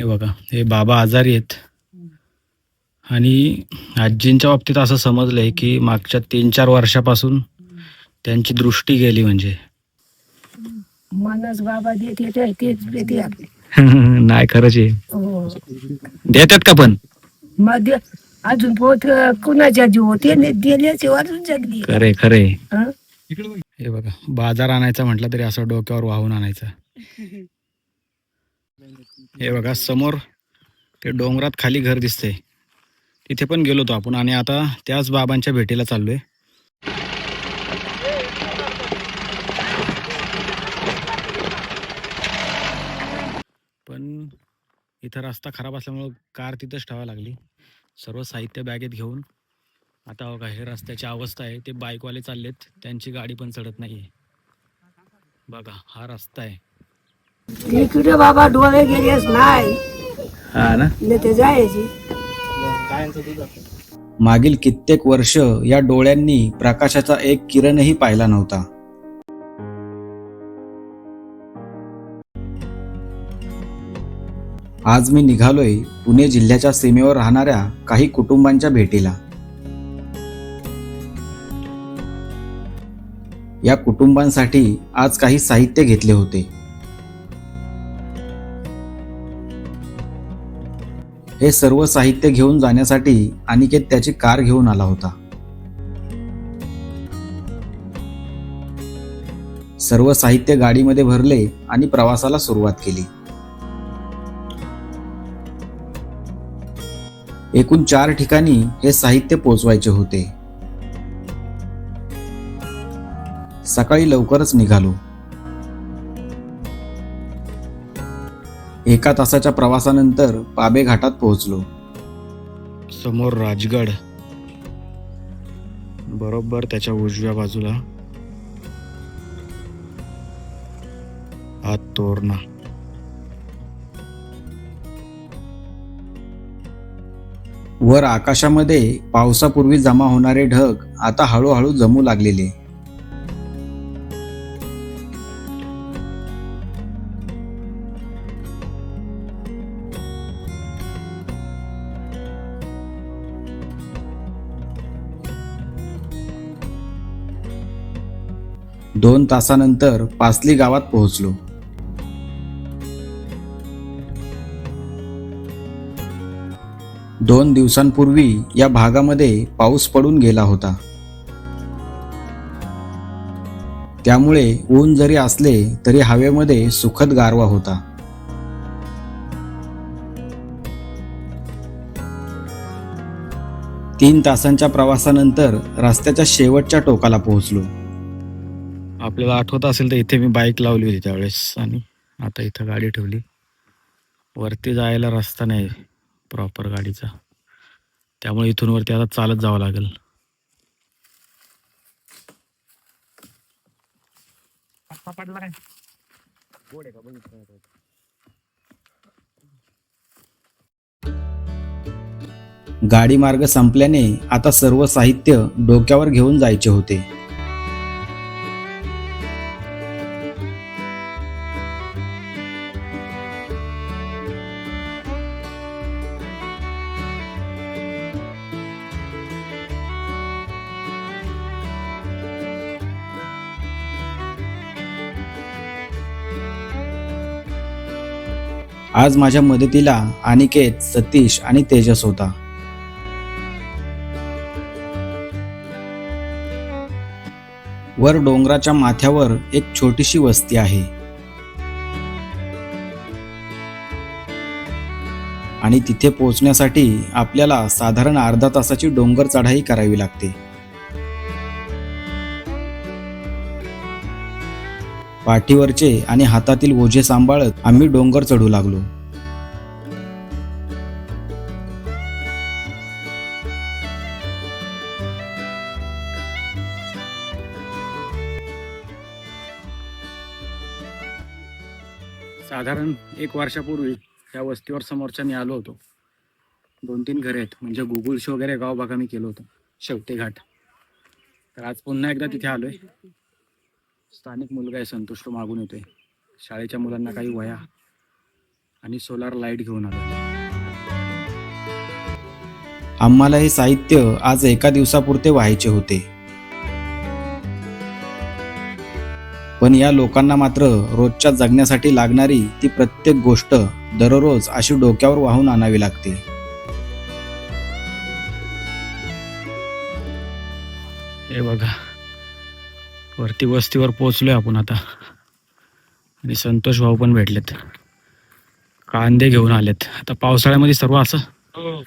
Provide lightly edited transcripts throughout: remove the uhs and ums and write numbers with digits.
हे बघा, हे बाबा आजारी आहेत आणि आजींच्या बाबतीत असं समजलंय की मागच्या 3-4 वर्षापासून त्यांची दृष्टी गेली म्हणजे. मनच बाबा देते तेच देते आपली. नाही खरंच आहे. हो देतात का पण? मग अजून पोत कुणाच्या जीव ते दिल्याचे वाजून जगली. खरे खरे. हं? हे बघा, बाजार आणायचा म्हटलं तरी असं डोक्यावर वाहून आणायचं. हे बघा समोर ते डोंगरात खाली घर दिसतंय, तिथे पण गेलो होतो आपण आणि आता त्याच बाबांच्या भेटीला चाललोय. पण इथं रस्ता खराब असल्यामुळं कार तिथंच ठेवायला लागली. सर्व साहित्य बॅगेत घेऊन आता बघा, हे रस्त्याची अवस्था आहे. ते बाईकवाले चाललेत, त्यांची गाडी पण चढत नाहीये. बघा हा रस्ता आहे. इकडे बाबा डोळे गेलेच नाही हा ना. ते जायची. मागील कित्येक वर्ष या डोळ्यांनी प्रकाशाचा एक किरणही पाहिला नव्हता. आज मी निघालोय पुणे जिल्ह्याच्या सीमेवर राहणाऱ्या काही कुटुंबांच्या भेटीला. या कुटुंबांसाठी आज काही साहित्य घेतले होते. हे सर्व साहित्य घेऊन जाण्यासाठी अनिकेत त्याची कार घेऊन आला होता. सर्व साहित्य गाडीमध्ये भरले आणि प्रवासाला सुरुवात केली. एकूण 4 ठिकाणी हे साहित्य पोहोचवायचे होते. सकाळी लवकरच निघालो. 1 तासाच्या प्रवासानंतर पाबे घाटात पोहोचलो. समोर राजगड, बरोबर त्याच्या उजव्या बाजूला हा तोरणा. वर आकाशामध्ये पावसापूर्वी जमा होणारे ढग आता हळूहळू जमू लागलेले. दोन तासानंतर पासली गावात पोहोचलो. दोन दिवसांपूर्वी या भागामध्ये पाऊस पडून गेला होता. त्यामुळे ऊन जरी असले तरी हवेमध्ये सुखद गारवा होता. तीन तासांच्या प्रवासानंतर रस्त्याच्या शेवटच्या टोकाला पोहोचलो. आपल्याला आठवत असेल तर इथे मी बाईक लावली होती त्यावेळेस आणि आता इथं गाडी ठेवली. वरती जायला रस्ता नाही प्रॉपर गाडीचा, त्यामुळे इथून वरती आता चालत जावं लागेल. गाडी मार्ग संपल्याने आता सर्व साहित्य डोक्यावर घेऊन जायचे होते. आज माझ्या मदतीला अनिकेत, सतीश आणि तेजस होता. वर डोंगराच्या माथ्यावर एक छोटीशी वस्ती आहे आणि तिथे पोहोचण्यासाठी आपल्याला साधारण अर्धा तासाची डोंगर चढाई करावी लागते. पाठीवरचे आणि हातातील ओझे सांभाळत आम्ही डोंगर चढू लागलो. साधारण 1 वर्षापूर्वी त्या वस्तीवर समोरच्या मी आलो होतो. 2-3 घरे आहेत, म्हणजे गुगुळशी वगैरे गाव बघा मी केलं होतं, शेवटे घाट. तर आज पुन्हा एकदा तिथे आलोय. स्थानिक मुलगा आहे संतोष, तो मागून येतोय. शाळेच्या मुलांना काही वह्या आणि सोलार लाईट घेऊन आलो. आम्हाला हे साहित्य आज एका दिवसापुरते व्हायचे होते, पण या लोकांना मात्र रोजच्या जगण्यासाठी लागणारी ती प्रत्येक गोष्ट दररोज अशी डोक्यावर वाहून आणावी लागते. हे बघा, वरती वस्तीवर पोहोचलोय आपण आता. आणि संतोष भाऊ पण भेटलेत, कांदे घेऊन आलेत. आता पावसाळ्यामध्ये सर्व असं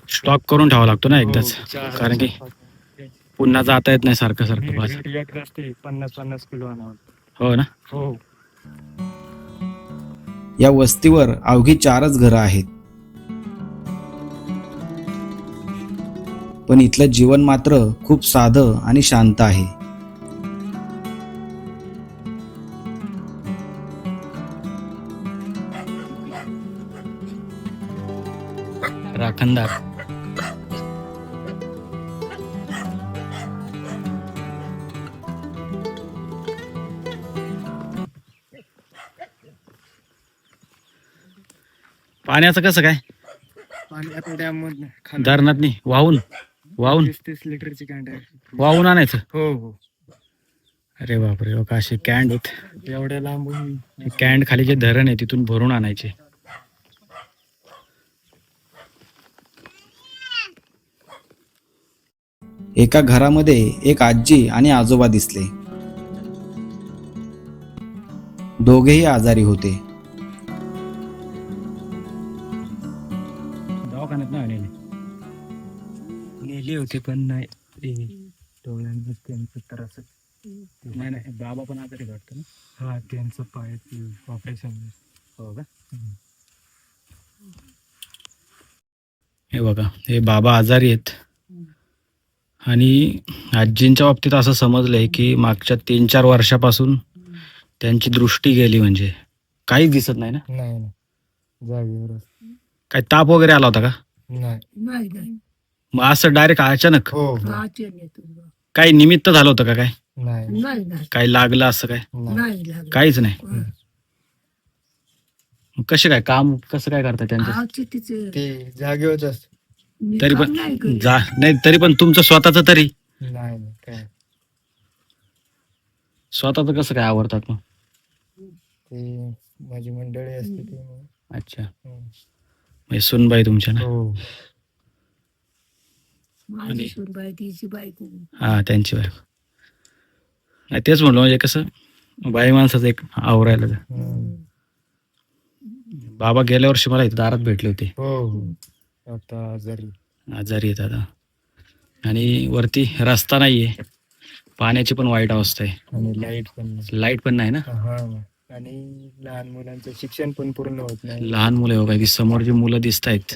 स्टॉक करून ठेवावा लागतो ना एकदाच, कारण की पुन्हा जाता येत नाही सारखं सारखं बाजार. 50-50 किलो आणावं. हो ना. हो. या वस्तीवर अवघी 4च घरं आहेत, पण इथलं जीवन मात्र खूप साधं आणि शांत आहे. राखणदार. पाण्याचं कसं काय? पाणी आता डॅम मधून धरणात नाही वाहून वाहून 30 लिटरची कॅन्ट आहे. वाहून आणायचं. हो हो. अरे बापरे, हो का, असे कॅन्ड आहेत. एवढ्या लांबून कॅन्ड खाली जे धरण आहे तिथून भरून आणायचे. एका घरामध्ये एक आजी आणि आजोबा दिसले. दोघेही आजारी होते. दवाखान्यात नाही आलेले. नेली होती पण नाही, ते डोळ्यांवर त्यांचं त्रास. नाही नाही, बाबा पण आजारी वाटतं ना. हा, त्यांचं पाय ऑपरेशन. हो का. हे बघा, हे बाबा आजारी आहेत. आणि आजींच्या बाबतीत असं समजलंय की मागच्या 3-4 वर्षापासून त्यांची दृष्टी गेली, म्हणजे काहीच दिसत नाही ना. नाही नाही, जागेवर काय ताप वगैरे आला होता का? नाही. नाही नाही. मग असं डायरेक्ट अचानक हो हो. अचानक येतो. काही निमित्त झालं होतं का? काय नाही नाही नाही. काही लागलं असं काय? नाही. नाही लागलं. काहीच नाही. हं. मग कसे काय काम कसं काय करता त्यांचं? आजचे तिचे ते जागेवरच असत. मी तरी काम पण नाही करीत. नाही, तरी पण तुमचं स्वतःच तरी नाही नाही काय. स्वतःच कसं काय आवडतात मग? ते माझी मंडळी असते ते मग. अच्छा, हं. म्हणजे सुनबाई तुमच्या ना. हो. माझी सूनबाई तिची बायको. हा, त्यांची बायको. नाही, तेच म्हणलं, म्हणजे कसं बाई माणसाचं एक आवरायला. हं. बाबा गेल्या वर्षी मला इथं दारात भेटले होते, हो हो. आता आजारी. आजारी येतात. आणि वरती रस्ता नाहीये, पाण्याची पण वाईट अवस्था आहे, आणि लाईट पण नाही. लाईट पण नाही ना. हा. आणि लहान मुलांचं शिक्षण पण पूर्ण होत नाही. लहान मुलं हो, काही समोर जी मुलं दिसत आहेत,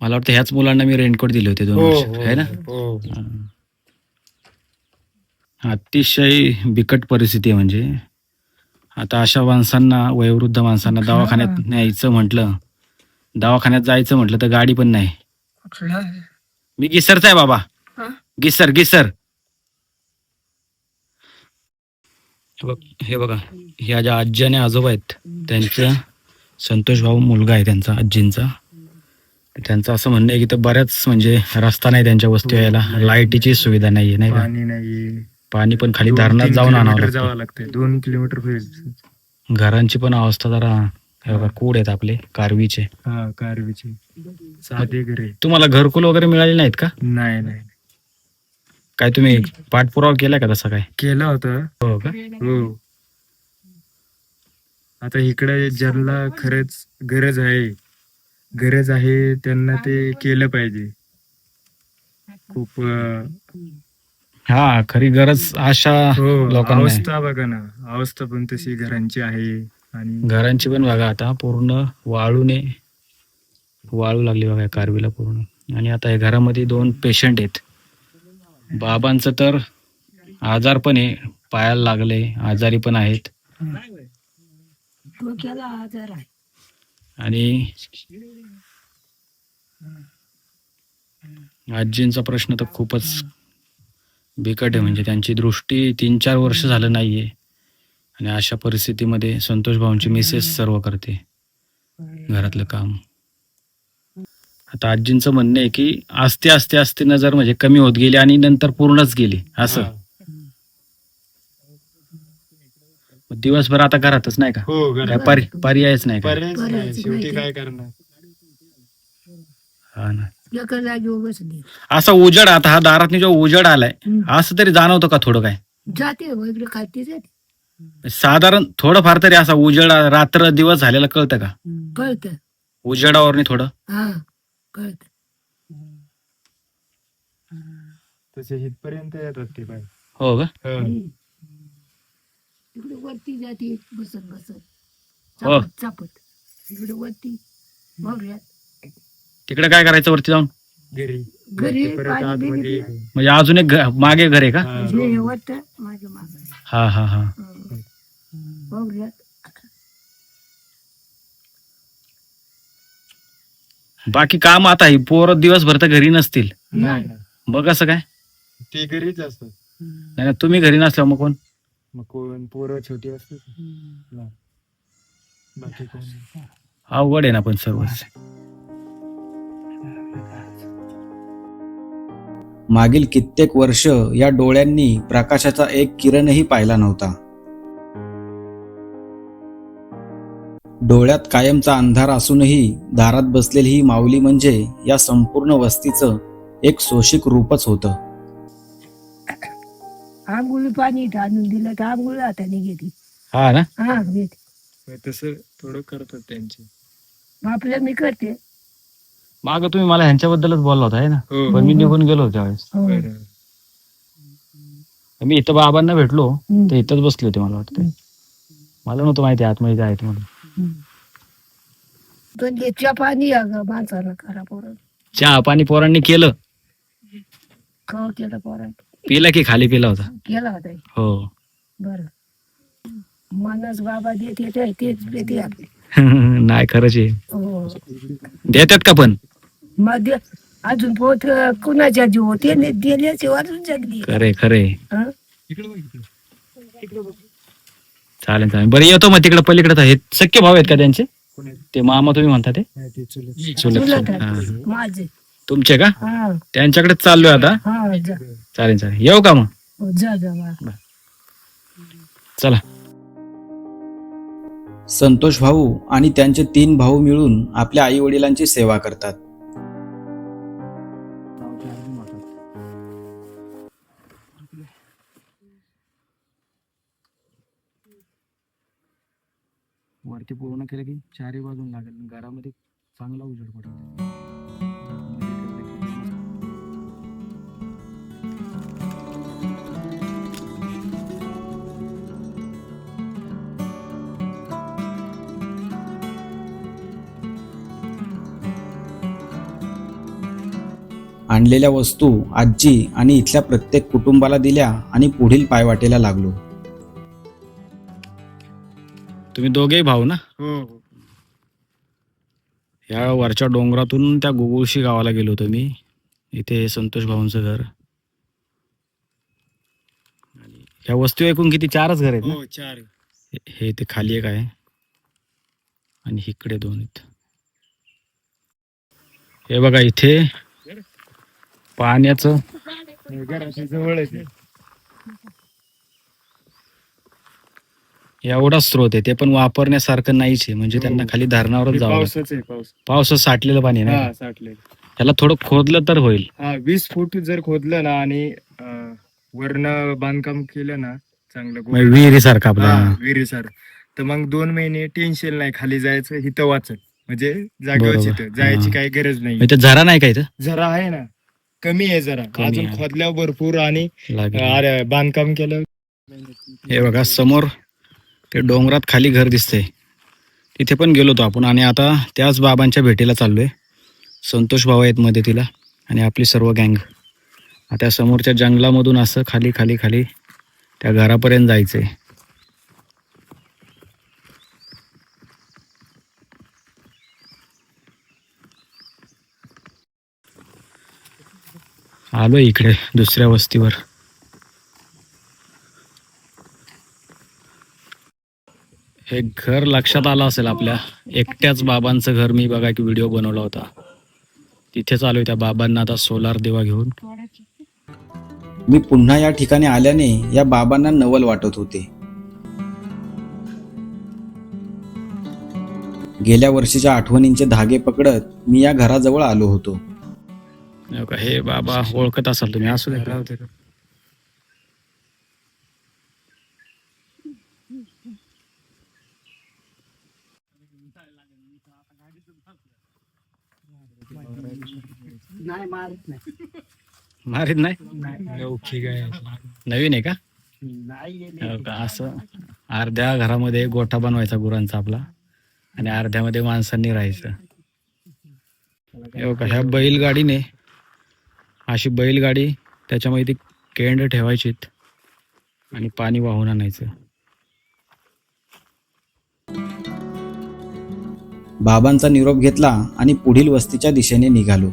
मला वाटतं ह्याच मुलांना मी रेनकोट दिले होते 2 हो वर्ष, हो आहे ना. हो. अतिशय बिकट परिस्थिती आहे. म्हणजे आता अशा माणसांना, वयोवृद्ध माणसांना दवाखान्यात न्यायचं म्हटलं, दवाखान्यात जायचं म्हटलं तर गाडी पण नाही. कुठला? मी गिसरचा आहे बाबा. हा? Geyser geyser. हे बघा, ह्या ज्या आजी आणि आजोबा आहेत, त्यांचा संतोष भाऊ मुलगा आहे त्यांचा, आजींचा. त्यांचं असं म्हणणं आहे की तर बऱ्याच म्हणजे रस्ता नाही त्यांच्या वस्ती यायला, लाईटीची सुविधा नाहीये, नाही का. पाणी नाही. पाणी पण खाली 2-3 धरणात जाऊन आणावं किलोमीटर लागतं. जावं लागतंय. 2 किलोमीटर होईल. घरांची पण अवस्था जरा, हे बघा, कूड आहेत आपले कारवीचे. हा, कारवीची साधे घरे. तुम्हाला घरकुल वगैरे मिळाले नाहीत का? नाही नाही. काय तुम्ही पाठपुरावा केलाय का तसा काय? केला होता. हो का. हो. आता इकडे ज्यांना खरंच गरज आहे त्यांना ते केलं पाहिजे. खूप हा, खरी गरज अशा हो. लोकांना आहे. अवस्था बघा ना, अवस्था पण तशी घरांची आहे. आणि घरांची पण बघा, आता पूर्ण वाळू लागली बघा कारवीला पूर्ण. आणि आता या घरामध्ये 2 पेशंट आहेत. बाबांचं तर आजार पण आहे, पायाला लागले, आजारी पण आहेत. डोक्याला आजार आहे. आणि आजींचा प्रश्न तर खूपच बिकट आहे. म्हणजे त्यांची दृष्टी 3-4 वर्ष झालं नाहीये, आणि अशा परिस्थितीमध्ये संतोष भाऊंची मिसेस सर्व करते. घरातलं काम. आता आजींचं म्हणणं आहे की आस्ते आस्ते आस्ते नजर म्हणजे कमी होत गेली आणि नंतर पूर्णच गेली असं. हा. दिवसभर आता घरातच नाही का? हो काय घरात पर्यायच नाही का? पर्यायच नाही, पर्यायच शेवटी नाही. काय करणार. हा ना. एका जागेवर बसली असा उजड आता हा दारात जो उजड आलाय हम्म. असं तरी जाणवतं का थोडं काय? जाते हो, इकडे खाते जाते साधारण थोडंफार तरी असा उजड रात्र दिवस झालेला कळतं का? कळत उजडावर थोडं. हा कळत. तसे हितपर्यंत येतात ते बाई. हो का? हा. इकडे वरती जाते बसत बसत हो. चापत चापत इकडे वरती भव्यात तिकडे काय करायचं वरती जाऊन? घरी घरी ते परत पाणी आतमध्ये बिणी म्हणजे अजून एक मागे घर आहे का? हा. हे वरत माझ्या मागे हा हा हा. भव्यात बाकी काम आता ही पोरं दिवसभर तर घरी नसतील, नाही ना. मग कसं काय? ते घरीच असतात. नाही ना, तुम्ही घरी नसल्यावर मग कोण? मग कोण पोरं छोटी असतात ना. बाकी कोण नाही. अवघड आहे ना पण सर्वच. मागील कित्येक वर्ष या डोळ्यांनी प्रकाशाचा एक किरणही पाहिला नव्हता. डोळ्यात कायमचा अंधार असूनही दारात बसलेली ही माऊली म्हणजे या संपूर्ण वस्तीचं एक सोशिक रूपच होतं. आंघोळी पाणी आणून दिलं तर आंघोळ हाताने घेतली. हा ना. हा घेते मग तसं थोडं करतात त्यांचे. आपल्या मी करते. माग तुम्ही मला ह्यांच्याबद्दलच बोलला होता आहे ना, हो. पण मी निघून गेलो होतो त्यावेळेस. हो. बरं. मी इथं बाबांना भेटलो हम्म. ते इथंच बसले होते मला वाटतं. मला नव्हतं माहिती आतमध्ये आहेत म्हणून. तो लेच्या पाणी अगं माणसाला करा पोरं चहा पाणी पोरांनी केलं, खाऊ केलं पोरं पिला की खाली पिला होता? केला होता. हो. बर मानस बाबा देते ते तेच देते आपले. नाही खरंच आहे. हो देतात का पण? मग अजून पोत कुणाच्या जीव होते दिल्याचे अजून जगली. खरे खरे. हं? इकडे बघ इकडे. इकडे बघ. चालेल चालेल. बरं येतो मग तिकडे पलीकडे आहेत सख्खे भाऊ आहेत का त्यांचे? कोण आहे? ते मामा तुम्ही म्हणता ते? नाही, ते चुलत. चुलत चुलत चुलत. हा. आहे. माझे तुमचे का? हा त्यांच्याकडेच चाललोय आता. हा जा चालेल चालेल. येऊ का मग? हो, जा जा बा. चला. संतोष भाऊ आणि त्यांचे 3 भाऊ मिळून आपल्या आई वडिलांची सेवा करतात. वरती पूर्ण केलं की चारही बाजून लागेल, घरामध्ये चांगला उजेड पडेल. आणलेल्या वस्तू आजी आणि इथल्या प्रत्येक कुटुंबाला दिल्या आणि पुढील पायवाटेला लागलो. तुम्ही दोघेही भाऊ ना? हो हो. या वरच्या डोंगरातून त्या गुगुळशी गावाला गेलो होतो मी. इथे हे संतोष भाऊंचं घर. आणि ह्या वस्तू ऐकून किती 4च घर आहेत ना? हो 4. हे ते खाली एक आहे आणि इकडे 2 आहेत. हे बघा इथे पाण्याचं घराच्या जवळ आहे ते. एवढा स्रोत आहे, ते पण वापरण्यासारखं नाहीच आहे. म्हणजे त्यांना खाली धरणावरच जावं लागतं. पावसाच आहे पाऊस. पावसात साठलेलं पाणी आहे ना. हा साठले. त्याला थोडं खोदलं तर होईल. हा 20 फूट जर खोदलं ना आणि वरनं बांधकाम केलं ना चांगलं म्हणजे विहिरीसारखं आपला. विहिरीसार, तर मग 2 महिने टेन्शन नाही. खाली जायचं हिथं वाचत म्हणजे जागेवर बरोबर. इथं जायची हा. काही गरज नाही. इथे झरा नाही का इथं? जरा आहे ना, कमी आहे जरा. कमी अजून आहे. खोदल्यावर भरपूर आणि लागेल. बांधकाम केलं. हे बघा समोर ते डोंगरात खाली घर दिसतंय, तिथे पण गेलो होतो आपण. आणि आता त्याच बाबांच्या भेटीला चाललोय. संतोष भाऊ आहेत मदतीला आणि आपली सर्व गँग. आता समोरच्या जंगलामधून असं खाली खाली खाली त्या घरापर्यंत जायचंय. आलो इकडे दुसऱ्या वस्तीवर. एक घर लक्षात आलं असेल आपल्या, एकट्याच बाबांचं घर. मी बघा एक व्हिडिओ बनवला होता, तिथे चालू आहे त्या बाबांना आता सोलार दिवा घेऊन. मी पुन्हा या ठिकाणी आल्याने या बाबांना नवल वाटत होते. गेल्या वर्षीच्या आठवणींचे धागे पकडत मी या घराजवळ आलो होतो. हे बाबा ओळखत असाल तुम्ही, असू दे. नाही मारत नाही. मारीत नाही, नवीन आहे का? नाही हो का? असं अर्ध्या घरामध्ये गोठा बनवायचा गुरांचा आपला, आणि अर्ध्यामध्ये माणसांनी राहायचं. हो का? ह्या बैलगाडीने, अशी बैलगाडी, त्याच्यामध्ये ती केंड ठेवायचीत आणि पाणी वाहून आणायचं. बाबांचा निरोप घेतला आणि पुढील वस्तीच्या दिशेने निघालो.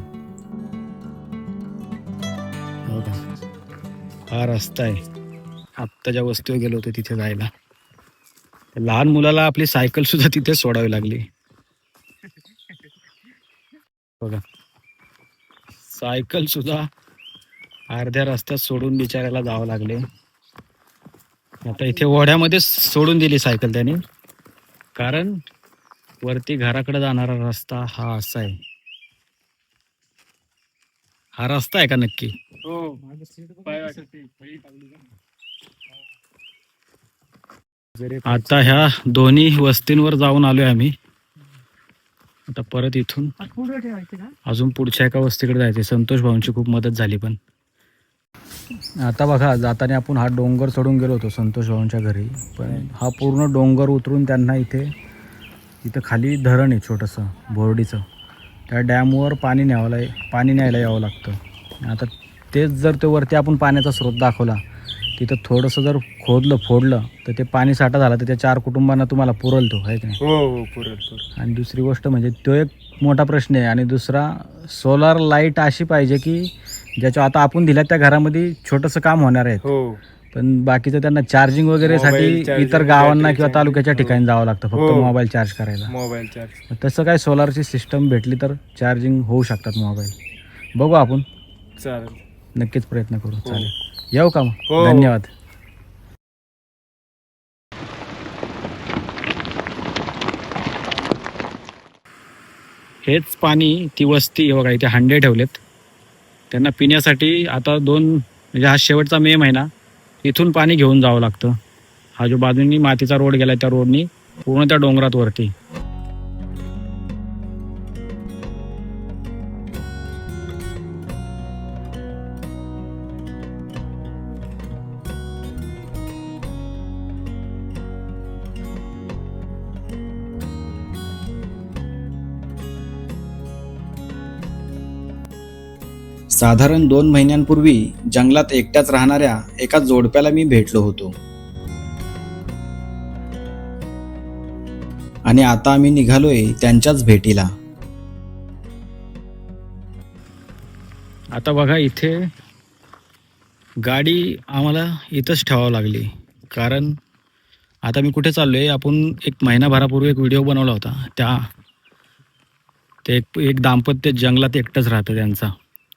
हो का? हा रस्ता आहे, आत्ता ज्या वस्तीवर गेलो होतो तिथे जायला. लहान मुलाला आपली सायकल सुद्धा तिथे सोडावी लागली. बघा, सायकल सुद्धा अर्ध्या रस्त्यात सोडून बिचारायला जावं लागले. आता इथे ओढ्यामध्ये सोडून दिली सायकल त्याने, कारण वरती घराकडे जाणारा रस्ता हा असा आहे. हा रस्ता आहे का नक्की? आता ह्या दोन्ही वस्तींवर जाऊन आलोय आम्ही. आता परत इथून पुढे ठेवायचे का? अजून पुढच्या एका वस्तीकडे जायचे. संतोष भाऊंची खूप मदत झाली. पण आता बघा, जाताना आपण हा डोंगर चढून गेलो होतो संतोष भाऊंच्या घरी, पण हा पूर्ण डोंगर उतरून त्यांना इथं खाली धरण आहे छोटंसं बोर्डीचं, त्या डॅमवर पाणी न्यायला यावं लागतं. आता तेच जर ते वरती आपण पाण्याचा स्रोत दाखवला, तिथं थोडंसं जर फोडलं तर ते पाणी साठा झाला तर त्या 4 कुटुंबांना तुम्हाला पुरलतो, आहे की नाही? हो पुरल. आणि दुसरी गोष्ट म्हणजे तो एक मोठा प्रश्न आहे. आणि दुसरा, सोलार लाईट अशी पाहिजे की ज्याच्या आता आपण दिल्या त्या घरामध्ये छोटंसं काम होणार आहे, हो, पण बाकीचं त्यांना चार्जिंग वगैरे साठी Mobile charging, इतर गावांना battery किंवा charging. तालुक्याच्या ठिकाणी जावं लागतं फक्त हो. मोबाईल चार्ज करायला. Mobile charge. तसं काय सोलारची सिस्टम भेटली तर चार्जिंग होऊ शकतात मोबाईल. बघू, आपण चालेल. नक्कीच प्रयत्न करू. चालेल, येऊ का मग? हो. धन्यवाद. हेच पाणी, ती वस्ती बघा, इथे हांडे ठेवलेत त्यांना पिण्यासाठी. आता म्हणजे हा शेवटचा मे महिना, इथून पाणी घेऊन जावं लागतं. हा जो बाजूनी मातीचा रोड गेलाय त्या रोडनी पूर्ण त्या डोंगरात वरती. साधारण 2 महिन्यांपूर्वी जंगलात एकट्याच राहणाऱ्या एका जोडप्याला मी भेटलो होतो. आणि आता आम्ही निघालोय त्यांच्याच भेटीला. आता बघा, इथे गाडी आम्हाला इथंच ठेवावं लागली, कारण आता मी कुठे चाललोय, आपण 1 महिनाभरापूर्वी एक व्हिडिओ बनवला होता. ते एक दाम्पत्य जंगलात एकटंच राहतं त्यांचा,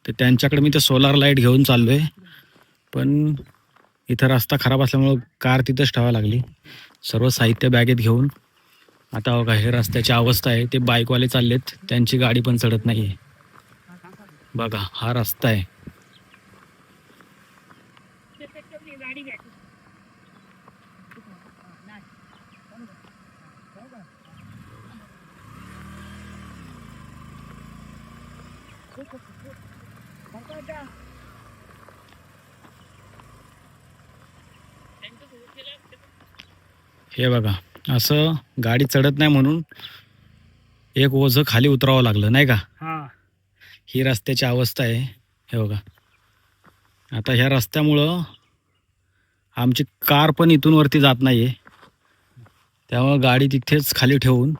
तर त्यांच्याकडे मी ते सोलार लाईट घेऊन चाललोय. पण इथं रस्ता खराब असल्यामुळं कार तिथंच ठेवावी लागली, सर्व साहित्य बॅगेत घेऊन. आता बघा, हे रस्त्याची अवस्था आहे. ते बाईकवाले चाललेत, त्यांची गाडी पण चढत नाही आहे. बघा, हा रस्ता आहे. हे बघा, असं गाडी चढत नाही म्हणून एक ओझं खाली उतरावं लागलं, नाही का? ही रस्त्याची अवस्था आहे. हे बघा, आता ह्या रस्त्यामुळं आमची कार पण इथून वरती जात नाहीये, त्यामुळं गाडी तिथेच खाली ठेवून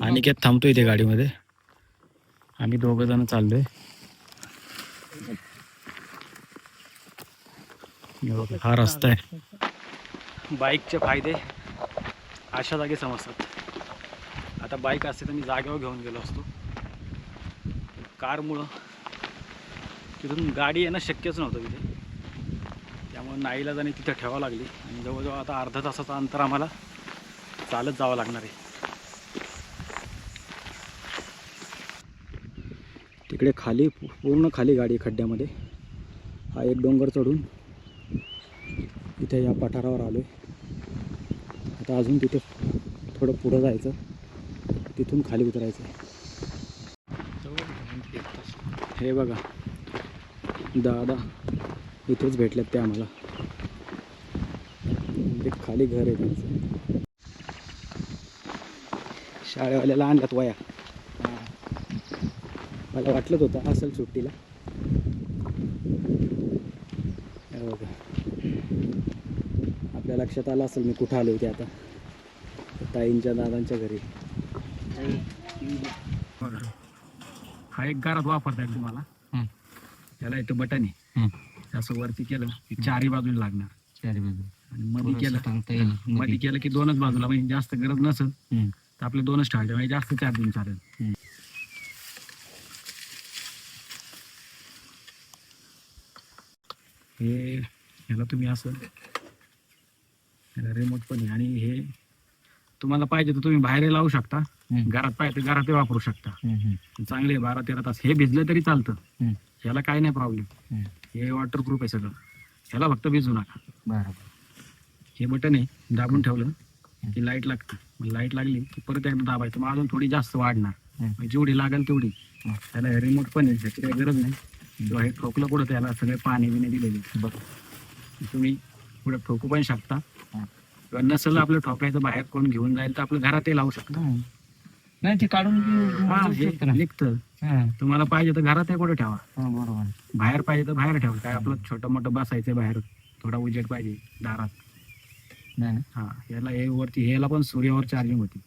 अनिकेत थांबतो इथे गाडीमध्ये. आम्ही 2 जण चाललोय. हा रस्ता आहे. बाईकचे फायदे अशा जागी समजतात. आता बाईक असते तर मी जागेवर घेऊन गेलो असतो. कारमुळं तिथून गाडी येणं शक्यच नव्हतं तिथे, त्यामुळे नाईलाजाने तिथे ठेवावं लागली. आणि जवळजवळ आता अर्धा तासाचं अंतर आम्हाला चालत जावं लागणार आहे. तिकडे खाली पूर्ण खाली गाडी खड्ड्यामध्ये. हा एक डोंगर चढून इथे या पठारावर आलो आहे. आता अजून तिथे थोडं पुढं जायचं, तिथून खाली उतरायचं आहे. हे बघा दादा इथेच भेटलेत ते आम्हाला. ते खाली घर आहे त्यांचं. शाळेवाल्याला आणल्यात वया. मला वाटलंच होतं असेल सुट्टीला. हे बघा आपल्या लक्षात आलं असेल मी कुठं आलो होते आता. ताईंच्या दादांच्या घरी. हा एक घरात वापरता येईल तुम्हाला. त्याला इथं बटन आहे, असं वरती केलं की चारही बाजूला लागणार. चारही बाजू आणि मध्ये केलं की दोनच बाजूला, म्हणजे जास्त गरज नसेल तर आपले दोनच ठेवायचे, म्हणजे जास्त चार्जिंग चालेल. हे ह्याला तुम्ही असं रिमोट पण आहे. आणि हे तुम्हाला पाहिजे तर तुम्ही बाहेर लावू शकता, घरात पाहिजे तर घरात वापरू शकता. चांगले 12-13 तास हे भिजलं तरी चालतं. ह्याला काही नाही प्रॉब्लेम. हे वॉटरप्रूफ आहे सगळं. ह्याला फक्त भिजू नका. बरोबर. हे बटन आहे, दाबून ठेवलं की लाईट लागते. मग लाईट लागली की परत एकदा दाबायचं, मग अजून थोडी जास्त वाढणार. जेवढी लागेल तेवढी. त्याला रिमोट पण आहे, त्याची काही गरज नाही. किंवा हे ठोकलं पुढं त्याला सगळे पाणी बिणे दिलेले बघ. तुम्ही पुढे ठोकू पण शकता. किंवा नसेल आपलं ठोकायचं बाहेर कोण घेऊन जाईल तर आपलं घरातही लावू शकता. नाही ते काढून निघतं. तुम्हाला पाहिजे तर घरात कुठे ठेवा. बरोबर. बाहेर पाहिजे तर बाहेर ठेवा. काय आपलं छोटं मोठं बसायचं बाहेर, थोडा उजेड पाहिजे दारात. हा याला हे वरती, ह्याला पण सूर्यावर चार्जिंग होती.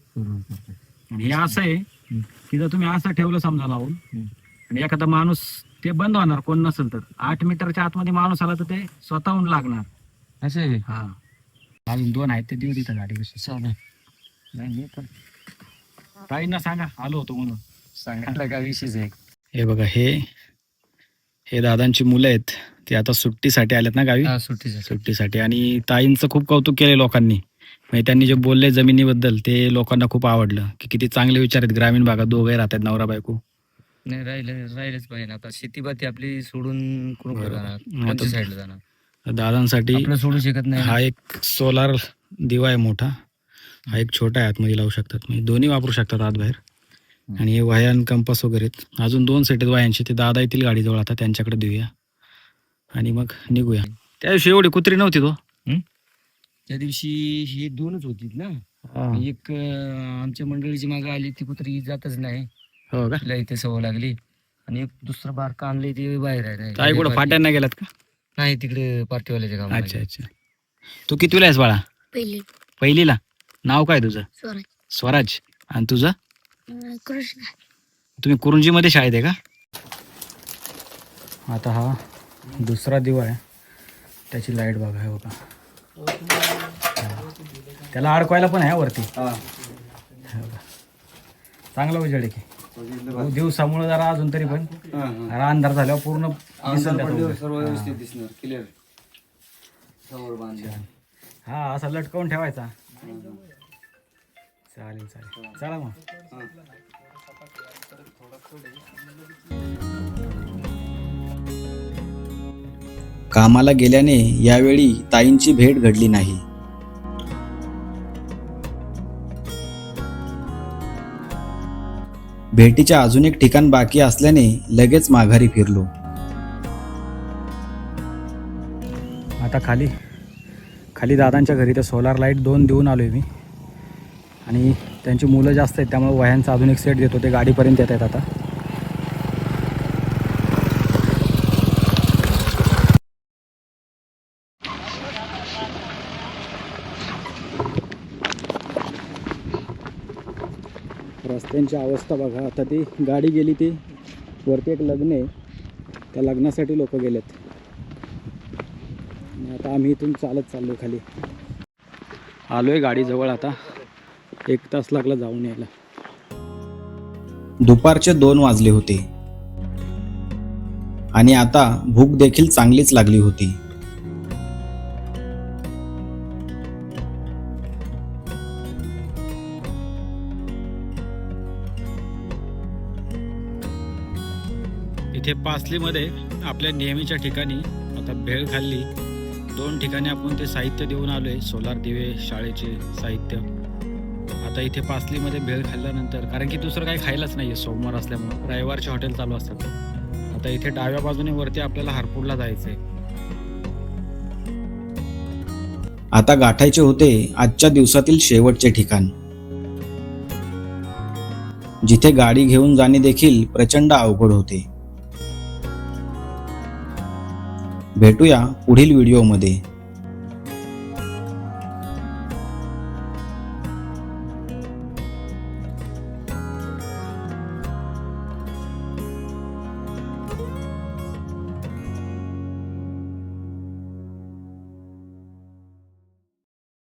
आणि हे असं आहे की जर तुम्ही असं ठेवलं समजा लावून आणि एखादा माणूस, ते बंद होणार कोण नसेल तर. 8 मीटरच्या आतमध्ये माणूस आला तर ते स्वतःहून लागणार. असं आहे. हा अजून 2 आहेत ते देऊ तिथं गाडी. कशी नाही पण ताईंना सांगा आलो होतो म्हणून. सांगायला काय विशेष आहे. हे बघा हे दादांची मुलं आहेत. ते आता सुट्टीसाठी आलेत ना गावी. सुट्टीसाठी. आणि ताईंचं खूप कौतुक केले लोकांनी. म्हणजे त्यांनी जे बोलले जमिनीबद्दल ते लोकांना खूप आवडलं की किती चांगले विचार आहेत. ग्रामीण भागात दोघे राहतात नवरा बायको. नाही राहिलंच पाहिजे. आता शेतीबाती आपली सोडून कुठं जाणार, साईडला जाणार. दादांसाठी सोडू शकत नाही. हा एक सोलार दिवा आहे मोठा. हा एक छोटा आहे, आतमध्ये लावू शकतात. म्हणजे दोन्ही वापरू शकतात आत बाहेर. आणि हे वायन कंपास वगैरे. अजून 2 सेट आहेत वायांचे. ते दादा येतील गाडीजवळ, आता त्यांच्याकडे देऊया आणि मग निघूया. त्या दिवशी एवढी कुत्री नव्हती तो. त्या दिवशी ही 2च होती ना. एक आमच्या मंडळीची मागे आली, ती कुत्री जातच नाही. हो का. तिला इथे सवय लागली. आणि एक दुसरं बारका आणलंय ते बाहेर आहे. ताई कुठं फाट्यांना गेलात का. नाही तिकडे पार्टीवाल्याच्या गावात. अच्छा अच्छा. तू कितवीला आहेस बाळा. पहिलीला. नाव काय तुझं. स्वराज. आणि तुझं. तुम्ही कुरुंजीमध्ये शाळेत आहे का. आता हा दुसरा दिवा आहे, त्याची लाईट बघा. आहे बघा, त्याला अडकवायला पण आहे वरती. चांगला उजेड आहे की. दिवसामुळे जरा अजून तरी पण अंधार झाल्यावर पूर्ण व्यवस्थित दिसणार. क्लिअर. हा असा लटकवून ठेवायचा. चालेल चला मग. कामाला गेल्याने यावेळी ताईंची भेट घडली नाही. भेटीच्या अजून एक ठिकाण बाकी असल्याने लगेच माघारी फिरलो. आता खाली दादांच्या घरी तर सोलार लाईट 2 देऊन आलोय मी. आणि त्यांची मुलं जास्त आहेत त्यामुळे वह्यांचा अजून एक सेट देतो. ते गाडीपर्यंत येत आहेत आता. रस्त्यांची अवस्था बघा. आता ती गाडी गेली, ती वरती एक लग्न आहे, त्या लग्नासाठी लोक गेलेत. आणि आता आम्ही इथून चालत चाललो खाली. आलोय गाडीजवळ आता. 1 तास लागला जाऊन यायला. दुपारचे 2 वाजले होते आणि आता भूक देखील चांगलीच लागली होती. इथे पासलीमध्ये आपल्या नेहमीच्या ठिकाणी आता भेळ खाल्ली. 2 ठिकाणी आपण ते साहित्य देऊन आलोय, सोलार दिवे, शाळेचे साहित्य. आता इथे पासलीमध्ये भेळ खाल्ल्यानंतर, कारण की दुसरं काही खायलाच नाहीये सोमवार असल्यामुळे, रविवारचे हॉटेल चालू असतात. आता इथे डाव्या बाजूने वरती आपल्याला हरपूरला जायचंय. आता गाठायचे होते आजच्या दिवसातील शेवटचे ठिकाण, जिथे गाडी घेऊन जाणे देखील प्रचंड अवघड होते. भेटूया पुढील व्हिडिओमध्ये.